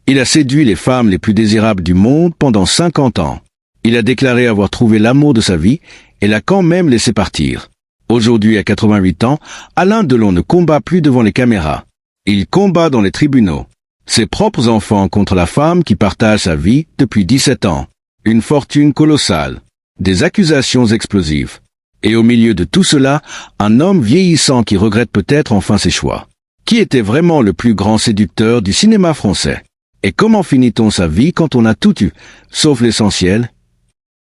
Il a séduit les femmes les plus désirables du monde pendant 50 ans. Il a déclaré avoir trouvé l'amour de sa vie et l'a quand même laissé partir. Aujourd'hui, à 88 ans, Alain Delon ne combat plus devant les caméras. Il combat dans les tribunaux. Ses propres enfants contre la femme qui partage sa vie depuis 17 ans. Une fortune colossale. Des accusations explosives. Et au milieu de tout cela, un homme vieillissant qui regrette peut-être enfin ses choix. Qui était vraiment le plus grand séducteur du cinéma français? Et comment finit-on sa vie quand on a tout eu, sauf l'essentiel?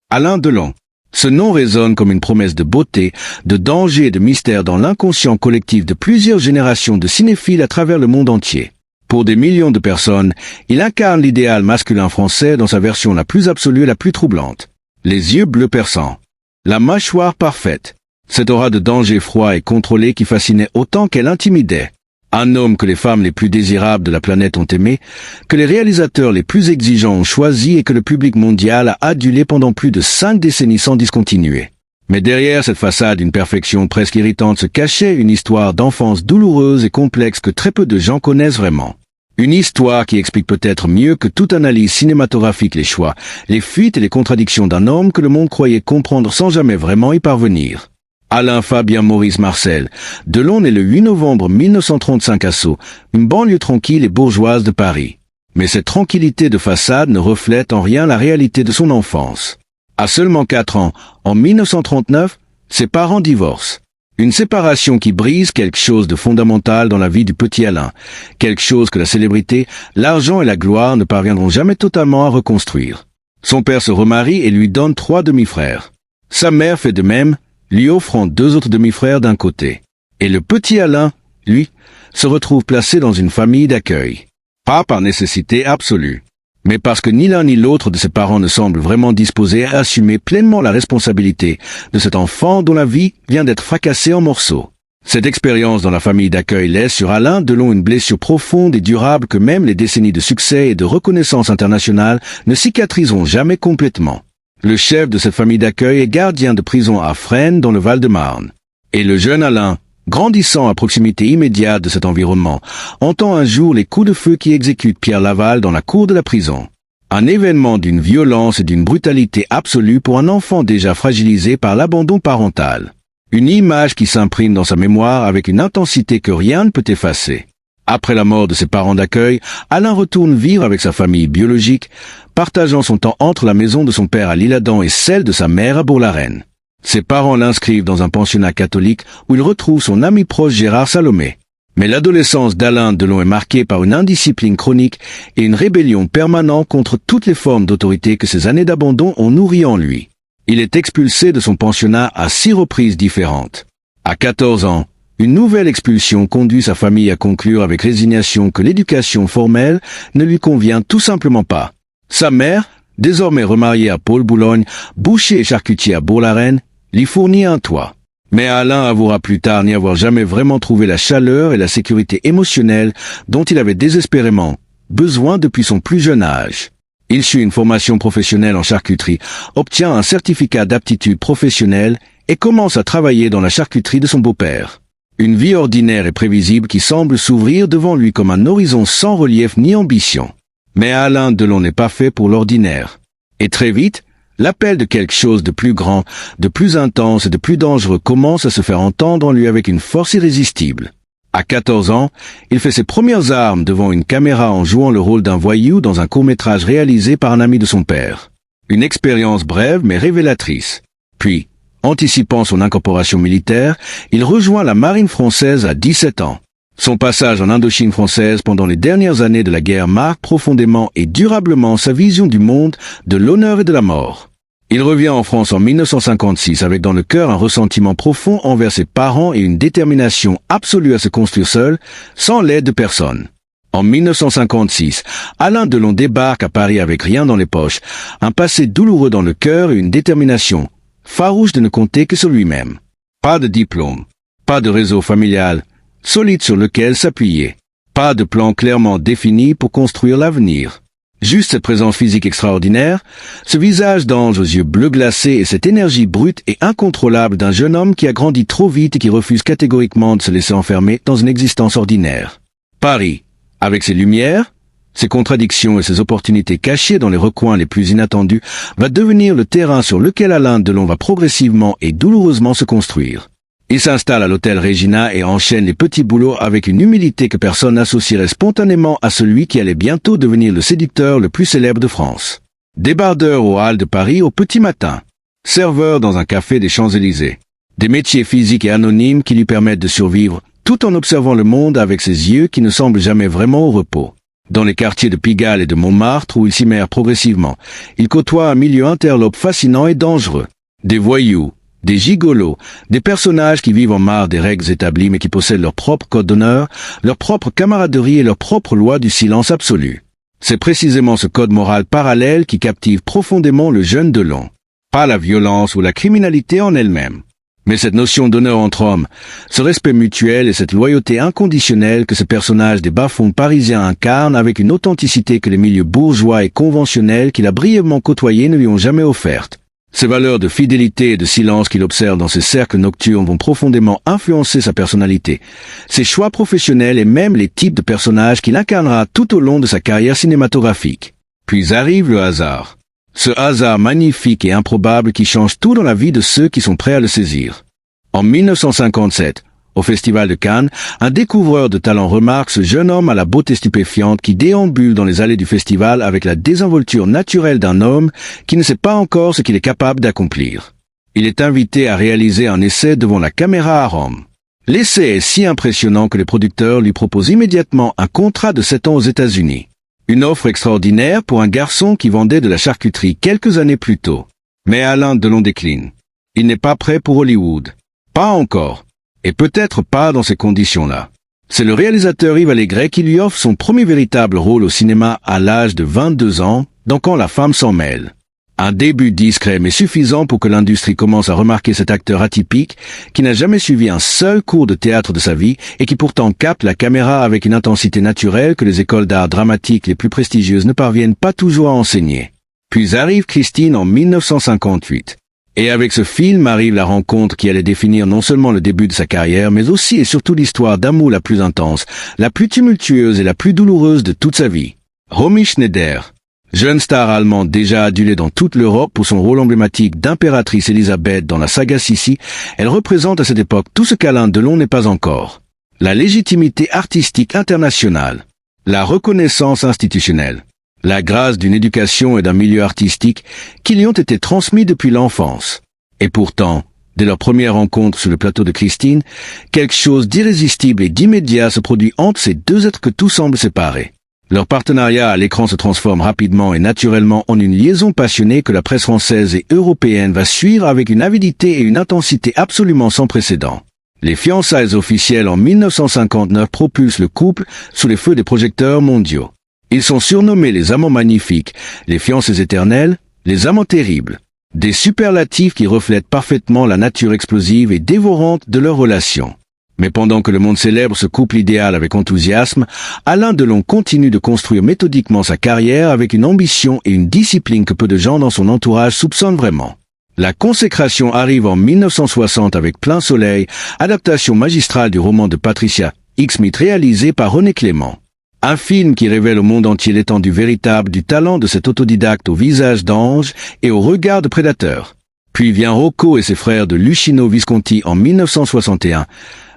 Alain Delon. Ce nom résonne comme une promesse de beauté, de danger et de mystère dans l'inconscient collectif de plusieurs générations de cinéphiles à travers le monde entier. Pour des millions de personnes, il incarne l'idéal masculin français dans sa version la plus absolue et la plus troublante. Les yeux bleus perçants. La mâchoire parfaite. Cette aura de danger froid et contrôlé qui fascinait autant qu'elle intimidait. Un homme que les femmes les plus désirables de la planète ont aimé, que les réalisateurs les plus exigeants ont choisi et que le public mondial a adulé pendant plus de 5 décennies sans discontinuer. Mais derrière cette façade d'une perfection presque irritante se cachait une histoire d'enfance douloureuse et complexe que très peu de gens connaissent vraiment. Une histoire qui explique peut-être mieux que toute analyse cinématographique les choix, les fuites et les contradictions d'un homme que le monde croyait comprendre sans jamais vraiment y parvenir. Alain Fabien Maurice Marcel, Delon est le 8 novembre 1935 à Sceaux, une banlieue tranquille et bourgeoise de Paris. Mais cette tranquillité de façade ne reflète en rien la réalité de son enfance. À seulement 4 ans, en 1939, ses parents divorcent. Une séparation qui brise quelque chose de fondamental dans la vie du petit Alain, quelque chose que la célébrité, l'argent et la gloire ne parviendront jamais totalement à reconstruire. Son père se remarie et lui donne 3 demi-frères. Sa mère fait de même, lui offrant 2 autres demi-frères d'un côté. Et le petit Alain, lui, se retrouve placé dans une famille d'accueil. Pas par nécessité absolue, mais parce que ni l'un ni l'autre de ses parents ne semblent vraiment disposés à assumer pleinement la responsabilité de cet enfant dont la vie vient d'être fracassée en morceaux. Cette expérience dans la famille d'accueil laisse sur Alain Delon une blessure profonde et durable que même les décennies de succès et de reconnaissance internationale ne cicatriseront jamais complètement. Le chef de cette famille d'accueil est gardien de prison à Fresnes dans le Val-de-Marne. Et le jeune Alain, grandissant à proximité immédiate de cet environnement, entend un jour les coups de feu qui exécutent Pierre Laval dans la cour de la prison. Un événement d'une violence et d'une brutalité absolue pour un enfant déjà fragilisé par l'abandon parental. Une image qui s'imprime dans sa mémoire avec une intensité que rien ne peut effacer. Après la mort de ses parents d'accueil, Alain retourne vivre avec sa famille biologique, partageant son temps entre la maison de son père à l'Isle-Adam et celle de sa mère à Bourg-la-Reine. Ses parents l'inscrivent dans un pensionnat catholique où il retrouve son ami proche Gérard Salomé. Mais l'adolescence d'Alain Delon est marquée par une indiscipline chronique et une rébellion permanente contre toutes les formes d'autorité que ces années d'abandon ont nourri en lui. Il est expulsé de son pensionnat à 6 reprises différentes. À 14 ans, une nouvelle expulsion conduit sa famille à conclure avec résignation que l'éducation formelle ne lui convient tout simplement pas. Sa mère, désormais remariée à Paul Boulogne, boucher et charcutier à Bourg-la-Reine, lui fournit un toit. Mais Alain avouera plus tard n'y avoir jamais vraiment trouvé la chaleur et la sécurité émotionnelle dont il avait désespérément besoin depuis son plus jeune âge. Il suit une formation professionnelle en charcuterie, obtient un certificat d'aptitude professionnelle et commence à travailler dans la charcuterie de son beau-père. Une vie ordinaire et prévisible qui semble s'ouvrir devant lui comme un horizon sans relief ni ambition. Mais Alain Delon n'est pas fait pour l'ordinaire. Et très vite, l'appel de quelque chose de plus grand, de plus intense et de plus dangereux commence à se faire entendre en lui avec une force irrésistible. À 14 ans, il fait ses premières armes devant une caméra en jouant le rôle d'un voyou dans un court-métrage réalisé par un ami de son père. Une expérience brève mais révélatrice. Puis, anticipant son incorporation militaire, il rejoint la marine française à 17 ans. Son passage en Indochine française pendant les dernières années de la guerre marque profondément et durablement sa vision du monde, de l'honneur et de la mort. Il revient en France en 1956 avec dans le cœur un ressentiment profond envers ses parents et une détermination absolue à se construire seul, sans l'aide de personne. En 1956, Alain Delon débarque à Paris avec rien dans les poches, un passé douloureux dans le cœur et une détermination farouche de ne compter que sur lui-même. Pas de diplôme, pas de réseau familial solide sur lequel s'appuyer, pas de plan clairement défini pour construire l'avenir. Juste cette présence physique extraordinaire, ce visage d'ange aux yeux bleus glacés et cette énergie brute et incontrôlable d'un jeune homme qui a grandi trop vite et qui refuse catégoriquement de se laisser enfermer dans une existence ordinaire. Paris, avec ses lumières, Ses contradictions et ses opportunités cachées dans les recoins les plus inattendus va devenir le terrain sur lequel Alain Delon va progressivement et douloureusement se construire. Il s'installe à l'hôtel Regina et enchaîne les petits boulots avec une humilité que personne n'associerait spontanément à celui qui allait bientôt devenir le séducteur le plus célèbre de France. Débardeur aux Halles de Paris au petit matin. Serveur dans un café des Champs-Élysées. Des métiers physiques et anonymes qui lui permettent de survivre tout en observant le monde avec ses yeux qui ne semblent jamais vraiment au repos. Dans les quartiers de Pigalle et de Montmartre où il s'immerge progressivement, il côtoie un milieu interlope fascinant et dangereux. Des voyous, des gigolos, des personnages qui vivent en marre des règles établies mais qui possèdent leur propre code d'honneur, leur propre camaraderie et leur propre loi du silence absolu. C'est précisément ce code moral parallèle qui captive profondément le jeune Delon. Pas la violence ou la criminalité en elle-même, mais cette notion d'honneur entre hommes, ce respect mutuel et cette loyauté inconditionnelle que ce personnage des bas-fonds parisiens incarne avec une authenticité que les milieux bourgeois et conventionnels qu'il a brièvement côtoyés ne lui ont jamais offerte. Ces valeurs de fidélité et de silence qu'il observe dans ses cercles nocturnes vont profondément influencer sa personnalité, ses choix professionnels et même les types de personnages qu'il incarnera tout au long de sa carrière cinématographique. Puis arrive le hasard. Ce hasard magnifique et improbable qui change tout dans la vie de ceux qui sont prêts à le saisir. En 1957, au Festival de Cannes, un découvreur de talent remarque ce jeune homme à la beauté stupéfiante qui déambule dans les allées du festival avec la désinvolture naturelle d'un homme qui ne sait pas encore ce qu'il est capable d'accomplir. Il est invité à réaliser un essai devant la caméra à Rome. L'essai est si impressionnant que les producteurs lui proposent immédiatement un contrat de 7 ans aux États-Unis. Une offre extraordinaire pour un garçon qui vendait de la charcuterie quelques années plus tôt. Mais Alain Delon décline. Il n'est pas prêt pour Hollywood. Pas encore. Et peut-être pas dans ces conditions-là. C'est le réalisateur Yves Allégret qui lui offre son premier véritable rôle au cinéma à l'âge de 22 ans, dans Quand la femme s'en mêle. Un début discret mais suffisant pour que l'industrie commence à remarquer cet acteur atypique qui n'a jamais suivi un seul cours de théâtre de sa vie et qui pourtant capte la caméra avec une intensité naturelle que les écoles d'art dramatique les plus prestigieuses ne parviennent pas toujours à enseigner. Puis arrive Christine en 1958. Et avec ce film arrive la rencontre qui allait définir non seulement le début de sa carrière mais aussi et surtout l'histoire d'amour la plus intense, la plus tumultueuse et la plus douloureuse de toute sa vie. Romy Schneider. Jeune star allemande déjà adulée dans toute l'Europe pour son rôle emblématique d'impératrice Elisabeth dans la saga Sissi, elle représente à cette époque tout ce qu'Alain Delon n'est pas encore. La légitimité artistique internationale, la reconnaissance institutionnelle, la grâce d'une éducation et d'un milieu artistique qui lui ont été transmis depuis l'enfance. Et pourtant, dès leur première rencontre sur le plateau de Christine, quelque chose d'irrésistible et d'immédiat se produit entre ces deux êtres que tout semble séparer. Leur partenariat à l'écran se transforme rapidement et naturellement en une liaison passionnée que la presse française et européenne va suivre avec une avidité et une intensité absolument sans précédent. Les fiançailles officielles en 1959 propulsent le couple sous les feux des projecteurs mondiaux. Ils sont surnommés les amants magnifiques, les fiancés éternels, les amants terribles. Des superlatifs qui reflètent parfaitement la nature explosive et dévorante de leur relation. Mais pendant que le monde célèbre ce couple idéal avec enthousiasme, Alain Delon continue de construire méthodiquement sa carrière avec une ambition et une discipline que peu de gens dans son entourage soupçonnent vraiment. La consécration arrive en 1960 avec Plein Soleil, adaptation magistrale du roman de Patricia Highsmith réalisé par René Clément. Un film qui révèle au monde entier l'étendue véritable du talent de cet autodidacte au visage d'ange et au regard de prédateur. Puis vient Rocco et ses frères de Luchino Visconti en 1961,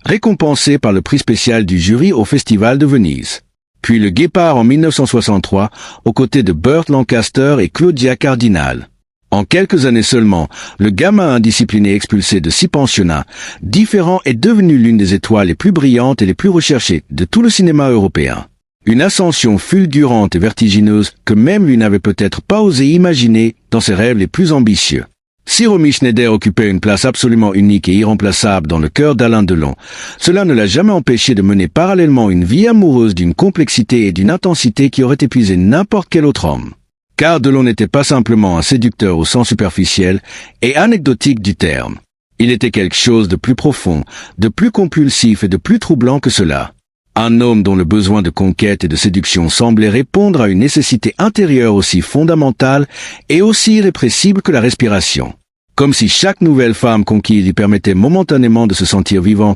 récompensé par le prix spécial du jury au Festival de Venise. Puis Le Guépard en 1963, aux côtés de Burt Lancaster et Claudia Cardinal. En quelques années seulement, le gamin indiscipliné expulsé de 6 pensionnats différents est devenu l'une des étoiles les plus brillantes et les plus recherchées de tout le cinéma européen. Une ascension fulgurante et vertigineuse que même lui n'avait peut-être pas osé imaginer dans ses rêves les plus ambitieux. Si Romy Schneider occupait une place absolument unique et irremplaçable dans le cœur d'Alain Delon, cela ne l'a jamais empêché de mener parallèlement une vie amoureuse d'une complexité et d'une intensité qui aurait épuisé n'importe quel autre homme. Car Delon n'était pas simplement un séducteur au sens superficiel et anecdotique du terme. Il était quelque chose de plus profond, de plus compulsif et de plus troublant que cela. Un homme dont le besoin de conquête et de séduction semblait répondre à une nécessité intérieure aussi fondamentale et aussi irrépressible que la respiration. Comme si chaque nouvelle femme conquise lui permettait momentanément de se sentir vivant,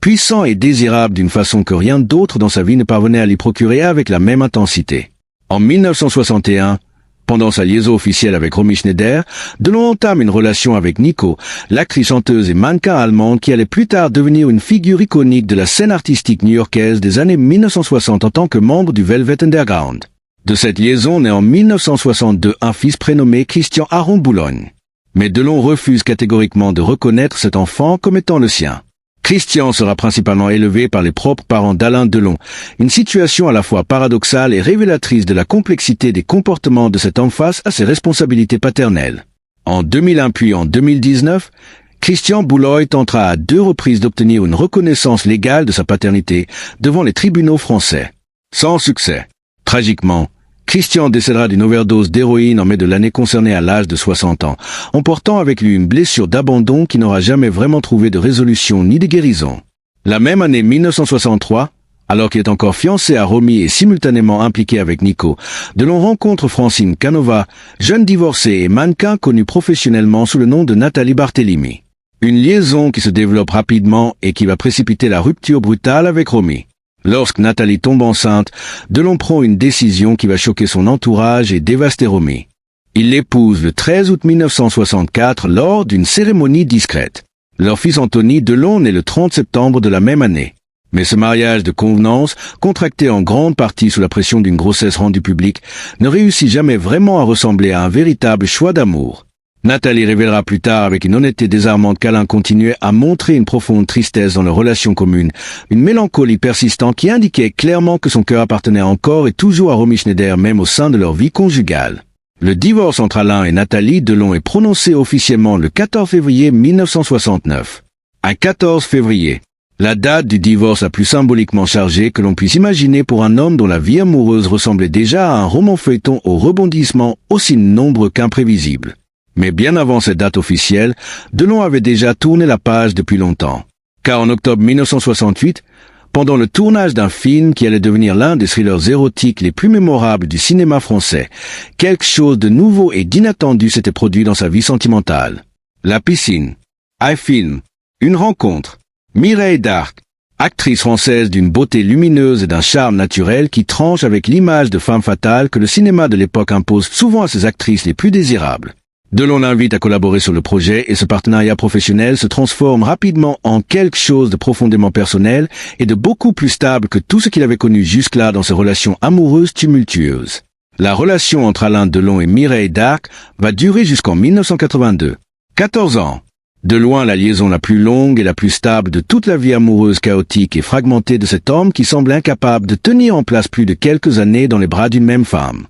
puissant et désirable d'une façon que rien d'autre dans sa vie ne parvenait à lui procurer avec la même intensité. En 1961, pendant sa liaison officielle avec Romy Schneider, Delon entame une relation avec Nico, l'actrice chanteuse et mannequin allemande qui allait plus tard devenir une figure iconique de la scène artistique new-yorkaise des années 1960 en tant que membre du Velvet Underground. De cette liaison naît en 1962 un fils prénommé Christian Aron Boulogne. Mais Delon refuse catégoriquement de reconnaître cet enfant comme étant le sien. Christian sera principalement élevé par les propres parents d'Alain Delon, une situation à la fois paradoxale et révélatrice de la complexité des comportements de cet homme face à ses responsabilités paternelles. En 2001 puis en 2019, Christian Boulogne tentera à 2 reprises d'obtenir une reconnaissance légale de sa paternité devant les tribunaux français. Sans succès. Tragiquement, Christian décédera d'une overdose d'héroïne en mai de l'année concernée à l'âge de 60 ans, emportant avec lui une blessure d'abandon qui n'aura jamais vraiment trouvé de résolution ni de guérison. La même année 1963, alors qu'il est encore fiancé à Romy et simultanément impliqué avec Nico, Delon rencontre Francine Canova, jeune divorcée et mannequin connue professionnellement sous le nom de Nathalie Barthélémy. Une liaison qui se développe rapidement et qui va précipiter la rupture brutale avec Romy. Lorsque Nathalie tombe enceinte, Delon prend une décision qui va choquer son entourage et dévaster Romy. Il l'épouse le 13 août 1964 lors d'une cérémonie discrète. Leur fils Anthony Delon naît le 30 septembre de la même année. Mais ce mariage de convenance, contracté en grande partie sous la pression d'une grossesse rendue publique, ne réussit jamais vraiment à ressembler à un véritable choix d'amour. Nathalie révélera plus tard avec une honnêteté désarmante qu'Alain continuait à montrer une profonde tristesse dans leur relation commune, une mélancolie persistante qui indiquait clairement que son cœur appartenait encore et toujours à Romy Schneider même au sein de leur vie conjugale. Le divorce entre Alain et Nathalie Delon est prononcé officiellement le 14 février 1969. Un 14 février. La date du divorce la plus symboliquement chargée que l'on puisse imaginer pour un homme dont la vie amoureuse ressemblait déjà à un roman feuilleton aux rebondissements aussi nombreux qu'imprévisibles. Mais bien avant cette date officielle, Delon avait déjà tourné la page depuis longtemps. Car en octobre 1968, pendant le tournage d'un film qui allait devenir l'un des thrillers érotiques les plus mémorables du cinéma français, quelque chose de nouveau et d'inattendu s'était produit dans sa vie sentimentale. La piscine. Un film. Une rencontre. Mireille d'Arc. Actrice française d'une beauté lumineuse et d'un charme naturel qui tranche avec l'image de femme fatale que le cinéma de l'époque impose souvent à ses actrices les plus désirables. Delon l'invite à collaborer sur le projet et ce partenariat professionnel se transforme rapidement en quelque chose de profondément personnel et de beaucoup plus stable que tout ce qu'il avait connu jusque-là dans ses relations amoureuses tumultueuses. La relation entre Alain Delon et Mireille d'Arc va durer jusqu'en 1982. 14 ans. De loin la liaison la plus longue et la plus stable de toute la vie amoureuse chaotique et fragmentée de cet homme qui semble incapable de tenir en place plus de quelques années dans les bras d'une même femme.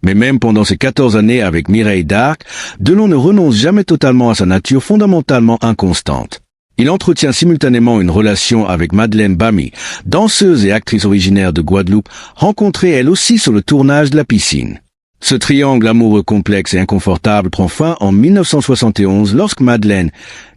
Mais même pendant ces 14 années avec Mireille d'Arc, Delon ne renonce jamais totalement à sa nature fondamentalement inconstante. Il entretient simultanément une relation avec Madeleine Bamy, danseuse et actrice originaire de Guadeloupe, rencontrée elle aussi sur le tournage de La Piscine. Ce triangle amoureux complexe et inconfortable prend fin en 1971 lorsque Madeleine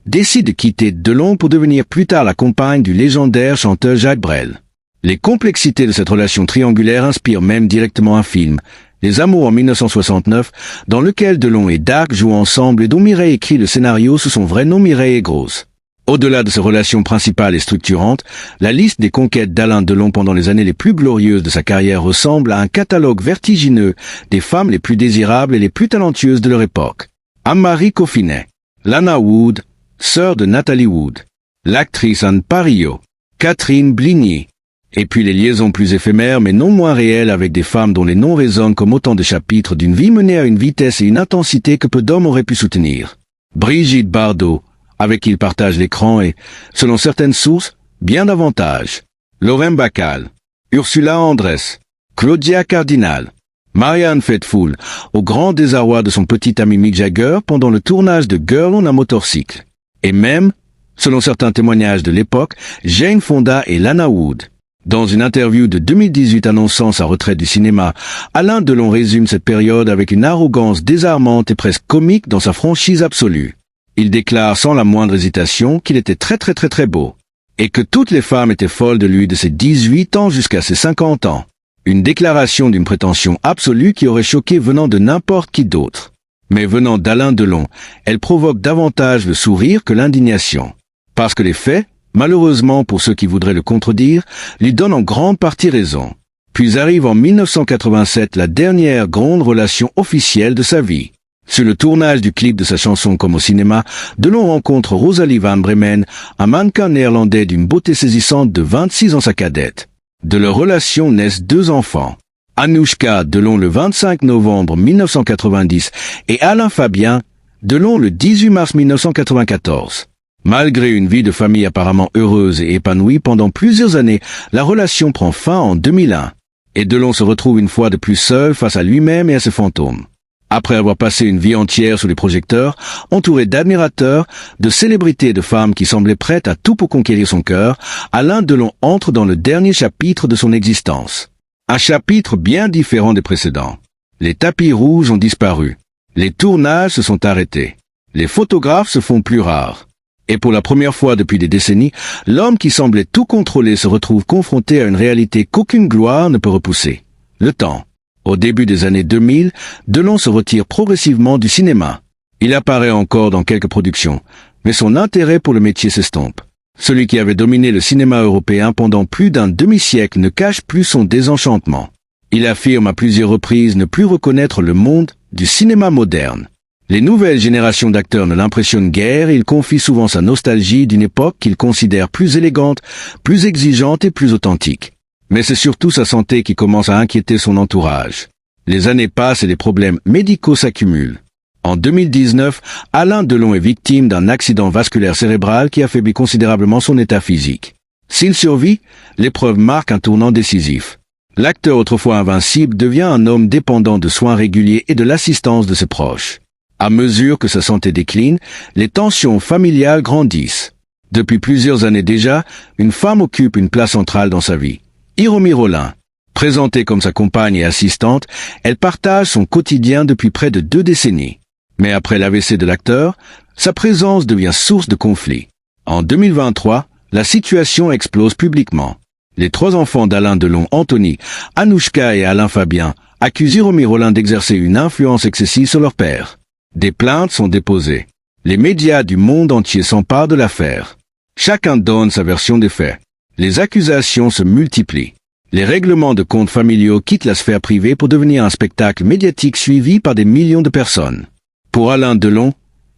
décide de quitter Delon pour devenir plus tard la compagne du légendaire chanteur Jacques Brel. Les complexités de cette relation triangulaire inspirent même directement un film, Les Amours en 1969, dans lequel Delon et D'Arc jouent ensemble et dont Mireille écrit le scénario sous son vrai nom Mireille est grosse. Au-delà de ces relations principales et structurantes, la liste des conquêtes d'Alain Delon pendant les années les plus glorieuses de sa carrière ressemble à un catalogue vertigineux des femmes les plus désirables et les plus talentueuses de leur époque. Anne-Marie Coffinet, Lana Wood, sœur de Nathalie Wood, l'actrice Anne Parillo, Catherine Bligny, et puis les liaisons plus éphémères mais non moins réelles avec des femmes dont les noms résonnent comme autant de chapitres d'une vie menée à une vitesse et une intensité que peu d'hommes auraient pu soutenir. Brigitte Bardot, avec qui il partage l'écran et, selon certaines sources, bien davantage. Lorraine Bacall, Ursula Andress, Claudia Cardinal, Marianne Faithfull, au grand désarroi de son petit ami Mick Jagger pendant le tournage de Girl on a Motorcycle. Et même, selon certains témoignages de l'époque, Jane Fonda et Lana Wood. Dans une interview de 2018 annonçant sa retraite du cinéma, Alain Delon résume cette période avec une arrogance désarmante et presque comique dans sa franchise absolue. Il déclare sans la moindre hésitation qu'il était très beau, et que toutes les femmes étaient folles de lui de ses 18 ans jusqu'à ses 50 ans. Une déclaration d'une prétention absolue qui aurait choqué venant de n'importe qui d'autre. Mais venant d'Alain Delon, elle provoque davantage le sourire que l'indignation. Parce que les faits, malheureusement pour ceux qui voudraient le contredire, lui donnent en grande partie raison. Puis arrive en 1987 la dernière grande relation officielle de sa vie. Sur le tournage du clip de sa chanson Comme au cinéma, Delon rencontre Rosalie Van Bremen, un mannequin néerlandais d'une beauté saisissante de 26 ans sa cadette. De leur relation naissent 2 enfants. Anouchka Delon le 25 novembre 1990 et Alain Fabien Delon le 18 mars 1994. Malgré une vie de famille apparemment heureuse et épanouie pendant plusieurs années, la relation prend fin en 2001. Et Delon se retrouve une fois de plus seul face à lui-même et à ses fantômes. Après avoir passé une vie entière sous les projecteurs, entouré d'admirateurs, de célébrités et de femmes qui semblaient prêtes à tout pour conquérir son cœur, Alain Delon entre dans le dernier chapitre de son existence. Un chapitre bien différent des précédents. Les tapis rouges ont disparu. Les tournages se sont arrêtés. Les photographes se font plus rares. Et pour la première fois depuis des décennies, l'homme qui semblait tout contrôler se retrouve confronté à une réalité qu'aucune gloire ne peut repousser. Le temps. Au début des années 2000, Delon se retire progressivement du cinéma. Il apparaît encore dans quelques productions, mais son intérêt pour le métier s'estompe. Celui qui avait dominé le cinéma européen pendant plus d'un demi-siècle ne cache plus son désenchantement. Il affirme à plusieurs reprises ne plus reconnaître le monde du cinéma moderne. Les nouvelles générations d'acteurs ne l'impressionnent guère et il confie souvent sa nostalgie d'une époque qu'il considère plus élégante, plus exigeante et plus authentique. Mais c'est surtout sa santé qui commence à inquiéter son entourage. Les années passent et les problèmes médicaux s'accumulent. En 2019, Alain Delon est victime d'un accident vasculaire cérébral qui affaiblit considérablement son état physique. S'il survit, l'épreuve marque un tournant décisif. L'acteur autrefois invincible devient un homme dépendant de soins réguliers et de l'assistance de ses proches. À mesure que sa santé décline, les tensions familiales grandissent. Depuis plusieurs années déjà, une femme occupe une place centrale dans sa vie. Hiromi Rollin. Présentée comme sa compagne et assistante, elle partage son quotidien depuis près de 2 décennies. Mais après l'AVC de l'acteur, sa présence devient source de conflits. En 2023, la situation explose publiquement. Les 3 enfants d'Alain Delon, Anthony, Anouchka et Alain Fabien, accusent Hiromi Rollin d'exercer une influence excessive sur leur père. Des plaintes sont déposées. Les médias du monde entier s'emparent de l'affaire. Chacun donne sa version des faits. Les accusations se multiplient. Les règlements de comptes familiaux quittent la sphère privée pour devenir un spectacle médiatique suivi par des millions de personnes. Pour Alain Delon,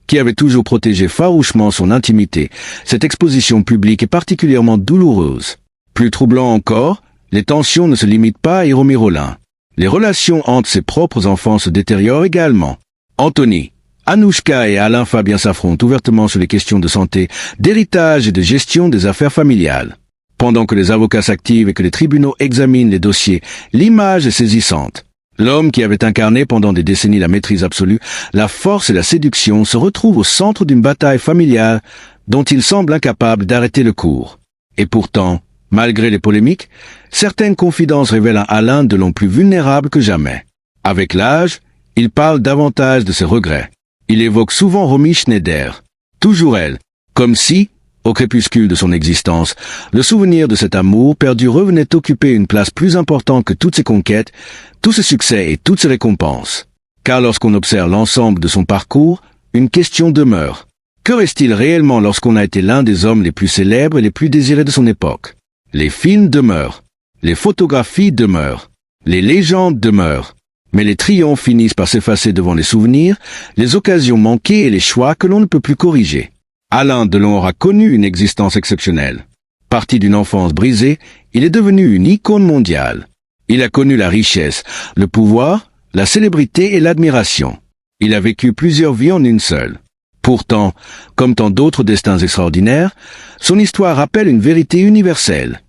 qui avait toujours protégé farouchement son intimité, cette exposition publique est particulièrement douloureuse. Plus troublant encore, les tensions ne se limitent pas à Hiromi Rollin. Les relations entre ses propres enfants se détériorent également. Anthony, Anouchka et Alain Fabien s'affrontent ouvertement sur les questions de santé, d'héritage et de gestion des affaires familiales. Pendant que les avocats s'activent et que les tribunaux examinent les dossiers, l'image est saisissante. L'homme qui avait incarné pendant des décennies la maîtrise absolue, la force et la séduction se retrouve au centre d'une bataille familiale dont il semble incapable d'arrêter le cours. Et pourtant, malgré les polémiques, certaines confidences révèlent un Alain Delon plus vulnérable que jamais. Avec l'âge, il parle davantage de ses regrets. Il évoque souvent Romy Schneider. Toujours elle, comme si, au crépuscule de son existence, le souvenir de cet amour perdu revenait occuper une place plus importante que toutes ses conquêtes, tous ses succès et toutes ses récompenses. Car lorsqu'on observe l'ensemble de son parcours, une question demeure. Que reste-t-il réellement lorsqu'on a été l'un des hommes les plus célèbres et les plus désirés de son époque? Les films demeurent. Les photographies demeurent. Les légendes demeurent. Mais les triomphes finissent par s'effacer devant les souvenirs, les occasions manquées et les choix que l'on ne peut plus corriger. Alain Delon aura connu une existence exceptionnelle. Parti d'une enfance brisée, il est devenu une icône mondiale. Il a connu la richesse, le pouvoir, la célébrité et l'admiration. Il a vécu plusieurs vies en une seule. Pourtant, comme tant d'autres destins extraordinaires, son histoire rappelle une vérité universelle.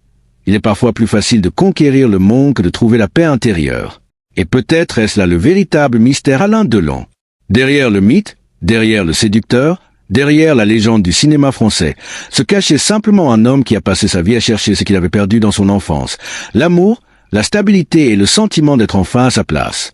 Il est parfois plus facile de conquérir le monde que de trouver la paix intérieure. Et peut-être est-ce là le véritable mystère Alain Delon. Derrière le mythe, derrière le séducteur, derrière la légende du cinéma français, se cachait simplement un homme qui a passé sa vie à chercher ce qu'il avait perdu dans son enfance. L'amour, la stabilité et le sentiment d'être enfin à sa place.